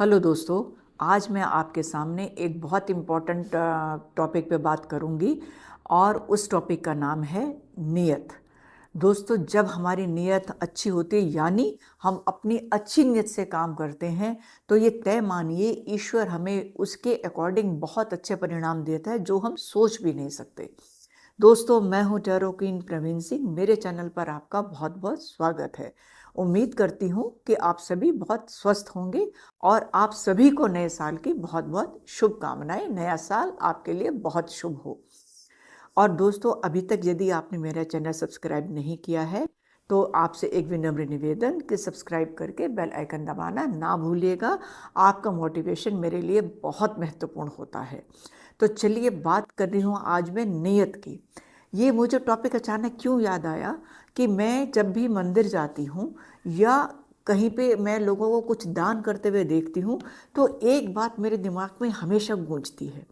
Hello दोस्तों, आज मैं आपके सामने एक बहुत इम्पॉर्टेंट टॉपिक पे बात करूंगी और उस टॉपिक का नाम है नियत। दोस्तों, जब हमारी नियत अच्छी होती है यानी हम अपनी अच्छी नियत से काम करते हैं तो ये तय मानिए ईश्वर हमें उसके अकॉर्डिंग बहुत अच्छे परिणाम देता है जो हम सोच भी नहीं सकते। दोस्तों, मैं हूं टैरो क्वीन प्रवीण सिंह। मेरे चैनल पर आपका बहुत बहुत स्वागत है। उम्मीद करती हूं कि आप सभी बहुत स्वस्थ होंगे और आप सभी को नए साल की बहुत बहुत शुभकामनाएं। नया साल आपके लिए बहुत शुभ हो। और दोस्तों, अभी तक यदि आपने मेरा चैनल सब्सक्राइब नहीं किया है तो आपसे एक विनम्र निवेदन कि सब्सक्राइब करके बेल आइकन दबाना ना भूलिएगा। आपका मोटिवेशन मेरे लिए बहुत महत्वपूर्ण होता है। तो चलिए बात कर रही हूँ आज मैं नियत की। ये मुझे टॉपिक अचानक क्यों याद आया कि मैं जब भी मंदिर जाती हूँ या कहीं पे मैं लोगों को कुछ दान करते हुए देखती हूँ तो एक बात मेरे दिमाग में हमेशा गूंजती है।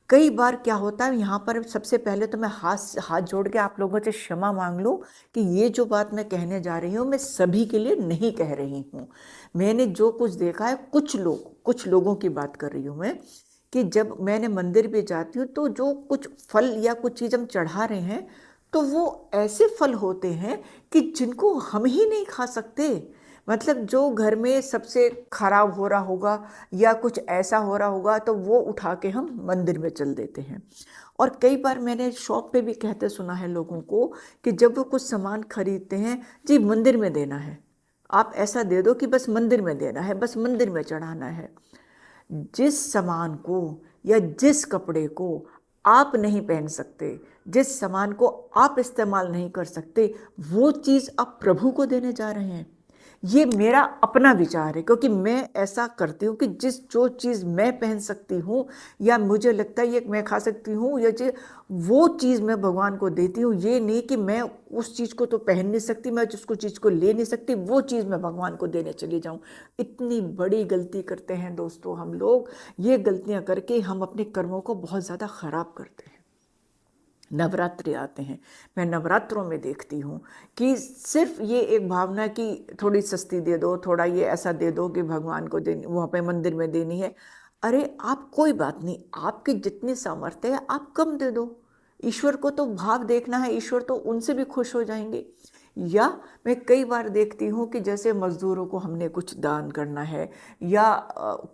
कई बार क्या होता है, यहाँ पर सबसे पहले तो मैं हाथ हाथ जोड़ के आप लोगों से क्षमा मांग लूँ कि ये जो बात मैं कहने जा रही हूँ मैं सभी के लिए नहीं कह रही हूँ। मैंने जो कुछ देखा है, कुछ लोगों की बात कर रही हूँ मैं, कि जब मैंने मंदिर पे जाती हूँ तो जो कुछ फल या कुछ चीज़ हम चढ़ा रहे हैं तो वो ऐसे फल होते हैं कि जिनको हम ही नहीं खा सकते। मतलब जो घर में सबसे खराब हो रहा होगा या कुछ ऐसा हो रहा होगा तो वो उठा के हम मंदिर में चल देते हैं। और कई बार मैंने शॉप पे भी कहते सुना है लोगों को कि जब वो कुछ सामान खरीदते हैं, जी मंदिर में देना है, आप ऐसा दे दो कि बस मंदिर में देना है, बस मंदिर में चढ़ाना है। जिस सामान को या जिस कपड़े को आप नहीं पहन सकते, जिस सामान को आप इस्तेमाल नहीं कर सकते, वो चीज़ आप प्रभु को देने जा रहे हैं। ये मेरा अपना विचार है, क्योंकि मैं ऐसा करती हूँ कि जो चीज़ मैं पहन सकती हूँ या मुझे लगता है ये मैं खा सकती हूँ या वो चीज़ मैं भगवान को देती हूँ। ये नहीं कि मैं उस चीज़ को तो पहन नहीं सकती, मैं जिसको चीज़ को ले नहीं सकती, वो चीज़ मैं भगवान को देने चली जाऊँ। इतनी बड़ी गलती करते हैं दोस्तों हम लोग। ये गलतियाँ करके हम अपने कर्मों को बहुत ज़्यादा ख़राब करते हैं। नवरात्रि आते हैं, मैं नवरात्रों में देखती हूँ कि सिर्फ ये एक भावना कि थोड़ी सस्ती दे दो, थोड़ा ये ऐसा दे दो कि भगवान को देनी, वहाँ पे मंदिर में देनी है। अरे आप कोई बात नहीं, आपकी जितनी सामर्थ्य है आप कम दे दो। ईश्वर को तो भाव देखना है, ईश्वर तो उनसे भी खुश हो जाएंगे। या मैं कई बार देखती हूँ कि जैसे मज़दूरों को हमने कुछ दान करना है या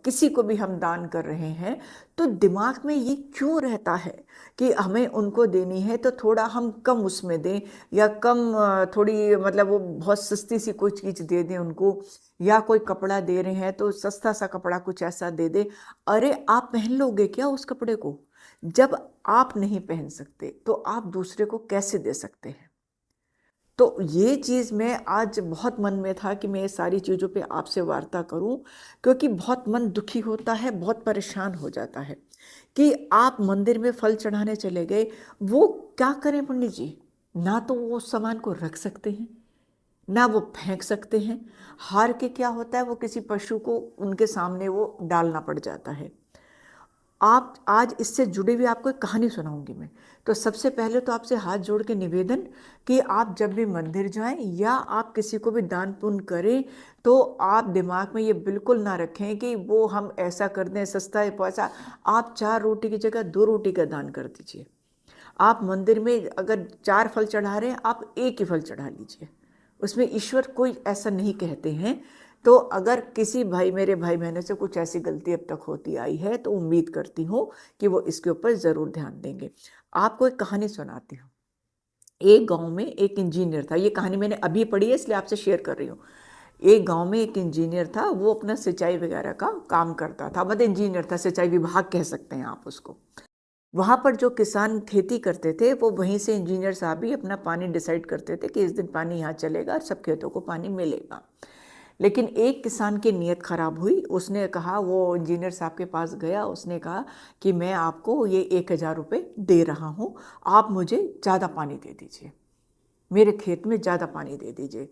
किसी को भी हम दान कर रहे हैं तो दिमाग में ये क्यों रहता है कि हमें उनको देनी है तो थोड़ा हम कम उसमें दें या कम थोड़ी मतलब वो बहुत सस्ती सी कोई चीज़ दे दें उनको, या कोई कपड़ा दे रहे हैं तो सस्ता सा कपड़ा कुछ ऐसा दे दे। अरे आप पहन लोगे क्या उस कपड़े को? जब आप नहीं पहन सकते तो आप दूसरे को कैसे दे सकते हैं? तो ये चीज़ मैं आज बहुत मन में था कि मैं ये सारी चीज़ों पे आपसे वार्ता करूं, क्योंकि बहुत मन दुखी होता है, बहुत परेशान हो जाता है कि आप मंदिर में फल चढ़ाने चले गए, वो क्या करें पंडित जी? ना तो वो उस सामान को रख सकते हैं ना वो फेंक सकते हैं। हार के क्या होता है, वो किसी पशु को उनके सामने वो डालना पड़ जाता है। आप आज इससे जुड़ी हुई आपको एक कहानी सुनाऊंगी मैं। तो सबसे पहले तो आपसे हाथ जोड़ के निवेदन कि आप जब भी मंदिर जाएं या आप किसी को भी दान पुण्य करें तो आप दिमाग में ये बिल्कुल ना रखें कि वो हम ऐसा कर दें, सस्ता है पैसा। आप 4 रोटी की जगह 2 रोटी का दान कर दीजिए। आप मंदिर में अगर 4 फल चढ़ा रहे हैं, आप एक ही फल चढ़ा लीजिए। उसमें ईश्वर कोई ऐसा नहीं कहते हैं। तो अगर किसी मेरे भाई बहनों से कुछ ऐसी गलती अब तक होती आई है तो उम्मीद करती हूँ कि वो इसके ऊपर ज़रूर ध्यान देंगे। आपको एक कहानी सुनाती हूँ। एक गांव में एक इंजीनियर था। ये कहानी मैंने अभी पढ़ी है इसलिए आपसे शेयर कर रही हूँ। एक गांव में एक इंजीनियर था, वो अपना सिंचाई वगैरह का काम करता था, मतलब इंजीनियर था, सिंचाई विभाग कह सकते हैं आप उसको। वहाँ पर जो किसान खेती करते थे वो वहीं से इंजीनियर साहब ही अपना पानी डिसाइड करते थे कि इस दिन पानी यहाँ चलेगा और सब खेतों को पानी मिलेगा। लेकिन एक किसान की नीयत खराब हुई। उसने कहा, वो इंजीनियर साहब के पास गया, उसने कहा कि मैं आपको ये 1,000 रुपये दे रहा हूँ, आप मुझे ज़्यादा पानी दे दीजिए, मेरे खेत में ज़्यादा पानी दे दीजिए।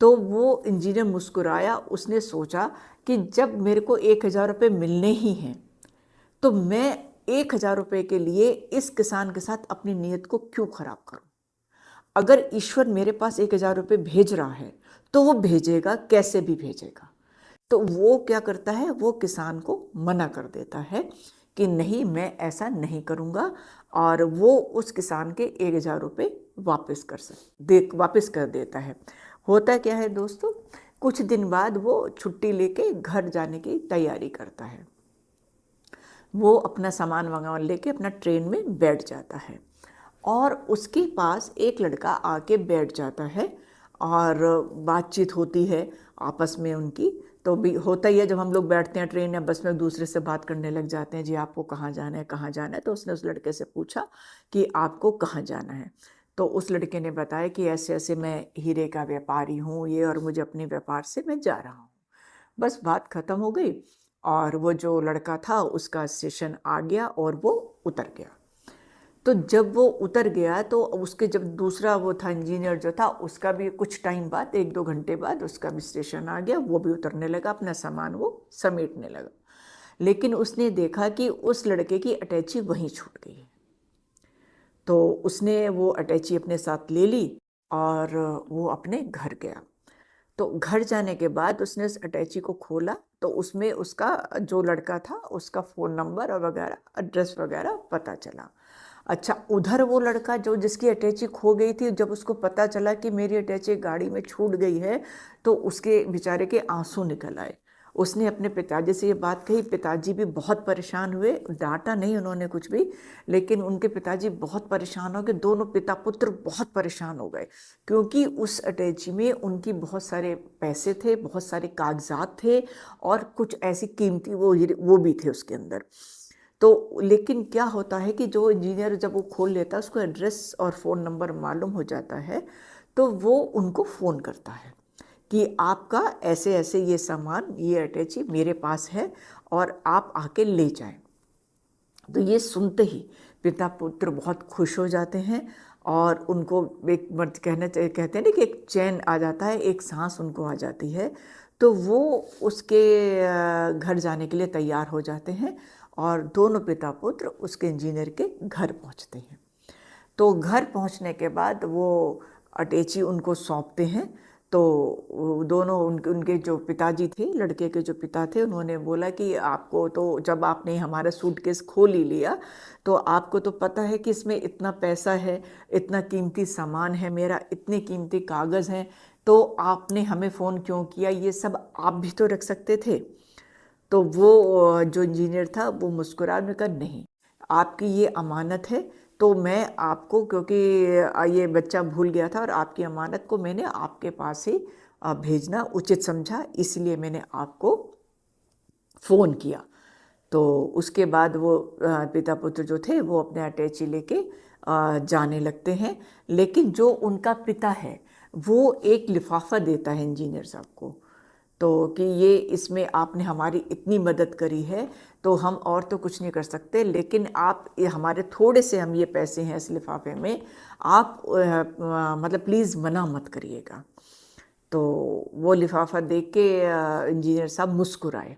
तो वो इंजीनियर मुस्कुराया। उसने सोचा कि जब मेरे को 1,000 रुपये मिलने ही हैं तो मैं 1,000 रुपये के लिए इस किसान के साथ अपनी नीयत को क्यों खराब करूं? अगर ईश्वर मेरे पास 1,000 रुपये भेज रहा है तो वो भेजेगा, कैसे भी भेजेगा। तो वो क्या करता है, वो किसान को मना कर देता है कि नहीं, मैं ऐसा नहीं करूँगा, और वो उस किसान के 1,000 रुपये वापस कर देता है। होता क्या है दोस्तों, कुछ दिन बाद वो छुट्टी लेके घर जाने की तैयारी करता है। वो अपना सामान वामान लेके अपना ट्रेन में बैठ जाता है, और उसके पास एक लड़का आके बैठ जाता है, और बातचीत होती है आपस में उनकी। तो भी होता ही है, जब हम लोग बैठते हैं ट्रेन या बस में, एक दूसरे से बात करने लग जाते हैं, जी आपको कहाँ जाना है, कहाँ जाना है। तो उसने उस लड़के से पूछा कि आपको कहाँ जाना है। तो उस लड़के ने बताया कि ऐसे ऐसे मैं हीरे का व्यापारी हूँ ये, और मुझे अपने व्यापार से मैं जा रहा हूँ। बस बात ख़त्म हो गई, और वो जो लड़का था उसका स्टेशन आ गया और वो उतर गया। तो जब वो उतर गया तो उसके जब दूसरा वो था इंजीनियर जो था, उसका भी कुछ टाइम बाद, 1-2 घंटे बाद उसका भी स्टेशन आ गया, वो भी उतरने लगा, अपना सामान वो समेटने लगा। लेकिन उसने देखा कि उस लड़के की अटैची वहीं छूट गई। तो उसने वो अटैची अपने साथ ले ली और वो अपने घर गया। तो घर जाने के बाद उसने उस अटैची को खोला, तो उसमें उसका जो लड़का था उसका फ़ोन नंबर और वगैरह, एड्रेस वगैरह पता चला। अच्छा, उधर वो लड़का जो जिसकी अटैची खो गई थी, जब उसको पता चला कि मेरी अटैची गाड़ी में छूट गई है, तो उसके बेचारे के आंसू निकल आए। उसने अपने पिताजी से ये बात कही, पिताजी भी बहुत परेशान हुए, डांटा नहीं उन्होंने कुछ भी, लेकिन उनके पिताजी बहुत परेशान हो गए, दोनों पिता पुत्र बहुत परेशान हो गए, क्योंकि उस अटैची में उनकी बहुत सारे पैसे थे, बहुत सारे कागजात थे, और कुछ ऐसी कीमती वो भी थे उसके अंदर। तो लेकिन क्या होता है कि जो इंजीनियर जब वो खोल लेता है, उसको एड्रेस और फ़ोन नंबर मालूम हो जाता है, तो वो उनको फ़ोन करता है कि आपका ऐसे ऐसे ये सामान, ये अटैची मेरे पास है और आप आके ले जाएं। तो ये सुनते ही पिता पुत्र बहुत खुश हो जाते हैं, और उनको एक कहते हैं ना कि एक चैन आ जाता है, एक सांस उनको आ जाती है। तो वो उसके घर जाने के लिए तैयार हो जाते हैं, और दोनों पिता पुत्र उसके इंजीनियर के घर पहुंचते हैं। तो घर पहुंचने के बाद वो अटैची उनको सौंपते हैं। तो वो दोनों उनके जो पिताजी थे, लड़के के जो पिता थे, उन्होंने बोला कि आपको तो, जब आपने हमारा सूटकेस खोल ही लिया, तो आपको तो पता है कि इसमें इतना पैसा है, इतना कीमती सामान है मेरा, इतने कीमती कागज़ हैं, तो आपने हमें फ़ोन क्यों किया, ये सब आप भी तो रख सकते थे। तो वो जो इंजीनियर था वो मुस्कुरा, ने कहा नहीं, आपकी ये अमानत है, तो मैं आपको, क्योंकि ये बच्चा भूल गया था और आपकी अमानत को मैंने आपके पास ही भेजना उचित समझा, इसलिए मैंने आपको फ़ोन किया। तो उसके बाद वो पिता पुत्र जो थे वो अपने अटैची लेके जाने लगते हैं। लेकिन जो उनका पिता है वो एक लिफाफा देता है इंजीनियर साहब को, तो कि ये इसमें आपने हमारी इतनी मदद करी है, तो हम और तो कुछ नहीं कर सकते, लेकिन आप ये हमारे थोड़े से हम ये पैसे हैं इस लिफाफे में, आप मतलब प्लीज़ मना मत करिएगा। तो वो लिफाफा देख के इंजीनियर साहब मुस्कुराए।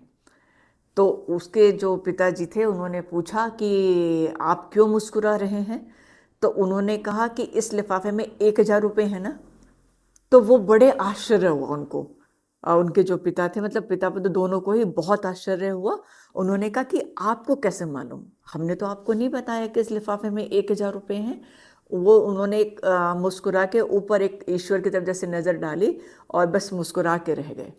तो उसके जो पिताजी थे उन्होंने पूछा कि आप क्यों मुस्कुरा रहे हैं? तो उन्होंने कहा कि इस लिफाफे में 1,000 रुपये है ना। तो वो बड़े आश्चर्य हुआ उनको, उनके जो पिता थे, मतलब पिता पुत्र दोनों को ही बहुत आश्चर्य हुआ। उन्होंने कहा कि आपको कैसे मालूम? हमने तो आपको नहीं बताया कि इस लिफाफे में 1,000 रुपये हैं। वो उन्होंने एक मुस्कुरा के ऊपर एक ईश्वर की तरफ जैसे नज़र डाली, और बस मुस्कुरा के रह गए।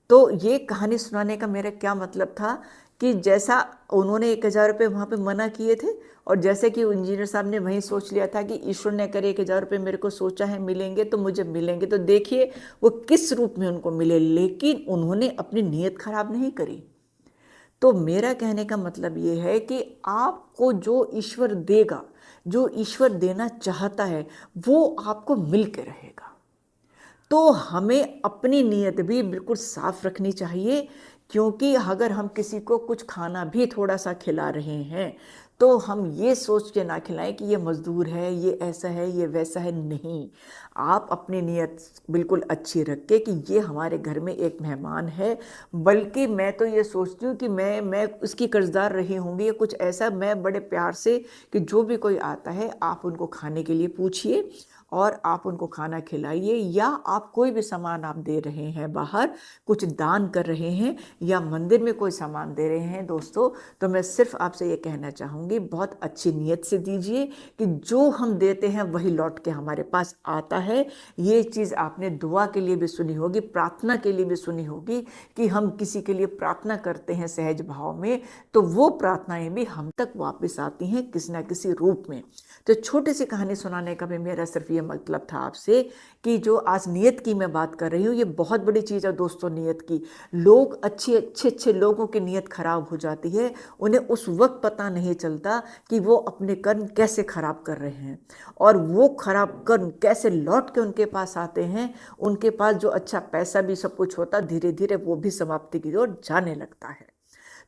तो ये कहानी सुनाने का मेरा क्या मतलब था कि जैसा उन्होंने 1,000 रुपये वहाँ पे मना किए थे, और जैसे कि इंजीनियर साहब ने वहीं सोच लिया था कि ईश्वर ने करे 1,000 रुपये मेरे को सोचा है मिलेंगे तो मुझे मिलेंगे, तो देखिए वो किस रूप में उनको मिले, लेकिन उन्होंने अपनी नीयत खराब नहीं करी। तो मेरा कहने का मतलब ये है कि आपको जो ईश्वर देगा, जो ईश्वर देना चाहता है, वो आपको मिल के रहेगा। तो हमें अपनी नीयत भी बिल्कुल साफ रखनी चाहिए, क्योंकि अगर हम किसी को कुछ खाना भी थोड़ा सा खिला रहे हैं, तो हम ये सोच के ना खिलाएं कि ये मज़दूर है, ये ऐसा है, ये वैसा है। नहीं, आप अपनी नीयत बिल्कुल अच्छी रख के कि ये हमारे घर में एक मेहमान है, बल्कि मैं तो ये सोचती हूँ कि मैं उसकी कर्जदार रही होंगी या कुछ ऐसा। मैं बड़े प्यार से, कि जो भी कोई आता है आप उनको खाने के लिए पूछिए, और आप उनको खाना खिलाइए, या आप कोई भी सामान आप दे रहे हैं बाहर, कुछ दान कर रहे हैं या मंदिर में कोई सामान दे रहे हैं दोस्तों, तो मैं सिर्फ आपसे ये कहना चाहूँगी, बहुत अच्छी नीयत से दीजिए कि जो हम देते हैं वही लौट के हमारे पास आता है। ये चीज़ आपने दुआ के लिए भी सुनी होगी, प्रार्थना के लिए भी सुनी होगी कि हम किसी के लिए प्रार्थना करते हैं सहज भाव में, तो वो प्रार्थनाएं भी हम तक वापस आती हैं किसी ना किसी रूप में। तो छोटी सी कहानी सुनाने का भी मेरा सिर्फ ये मतलब था आपसे कि जो आज नीयत की मैं बात कर रही हूँ, ये बहुत बड़ी चीज़ है दोस्तों। नीयत की, लोग अच्छे अच्छे लोगों की नीयत खराब हो जाती है, उन्हें उस वक्त पता नहीं चलता कि वो अपने कर्म कैसे खराब कर रहे हैं, और वो खराब कर्म कैसे लौट के उनके पास आते हैं। उनके पास जो अच्छा पैसा भी सब कुछ होता, धीरे धीरे वो भी समाप्ति की ओर जाने लगता है।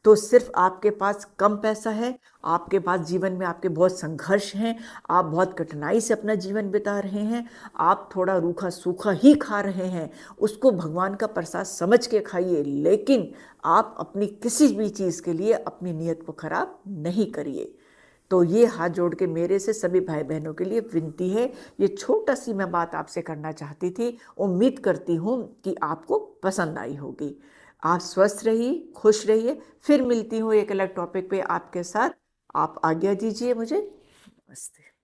तो सिर्फ आपके पास कम पैसा है, आपके पास जीवन में आपके बहुत संघर्ष हैं, आप बहुत कठिनाई से अपना जीवन बिता रहे हैं, आप थोड़ा रूखा सूखा ही खा रहे हैं, उसको भगवान का प्रसाद समझ के खाइए, लेकिन आप अपनी किसी भी चीज़ के लिए अपनी नीयत को खराब नहीं करिए। तो ये हाथ जोड़ के मेरे से सभी भाई बहनों के लिए विनती है। ये छोटा सी मैं बात आपसे करना चाहती थी, उम्मीद करती हूँ कि आपको पसंद आई होगी। आप स्वस्थ रहिए, खुश रहिए। फिर मिलती हूँ एक अलग टॉपिक पे आपके साथ। आप आज्ञा दीजिए मुझे। नमस्ते।